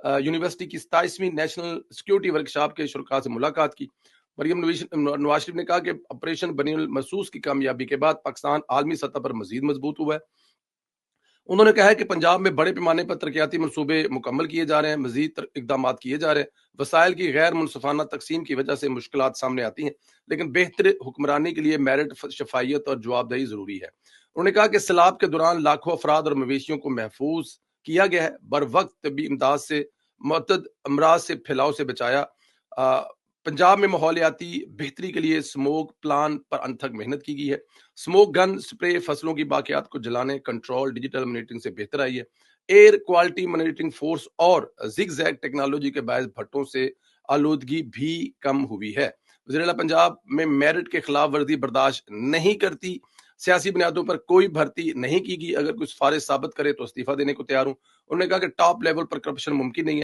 University کی 27ویں national security workshop کے شرکاء سے ملاقات کی۔ مریم نواز شریف نے کہا کہ آپریشن بنی المرصوص کی کامیابی کے بعد پاکستان عالمی سطح پر مزید مضبوط ہوا ہے۔ انہوں نے کہا ہے کہ پنجاب میں بڑے پیمانے پر ترقیاتی منصوبے مکمل کیے جا رہے ہیں، مزید اقدامات کیے جا رہے ہیں۔ وسائل کی غیر منصفانہ تقسیم کی وجہ سے مشکلات سامنے آتی ہیں، لیکن بہتر حکمرانی کے لیے میرٹ، شفافیت اور جواب دہی ضروری ہے۔ انہوں نے کہا کہ سیلاب کے دوران لاکھوں افراد اور مویشیوں کو محفوظ کیا گیا ہے، بر وقت طبی امداد سے معتد امراض سے پھیلاؤ سے بچایا۔ پنجاب میں ماحولیاتی بہتری کے لیے سموگ پلان پر انتھک محنت کی گئی ہے۔ سموک گن سپرے فصلوں کی باقیات کو جلانے، کنٹرول، ڈیجیٹل مانیٹرنگ سے بہتر آئی ہے۔ ایئر کوالٹی مانیٹرنگ فورس اور زگ زیگ ٹیکنالوجی کے باعث بھٹوں سے آلودگی بھی کم ہوئی ہے۔ وزیر اعلیٰ پنجاب میں میرٹ کے خلاف ورزی برداشت نہیں کرتی، سیاسی بنیادوں پر کوئی بھرتی نہیں کی گئی، اگر کوئی سفارش ثابت کرے تو استعفیٰ دینے کو تیار ہوں۔ انہوں نے کہا کہ ٹاپ لیول پر کرپشن ممکن نہیں ہے۔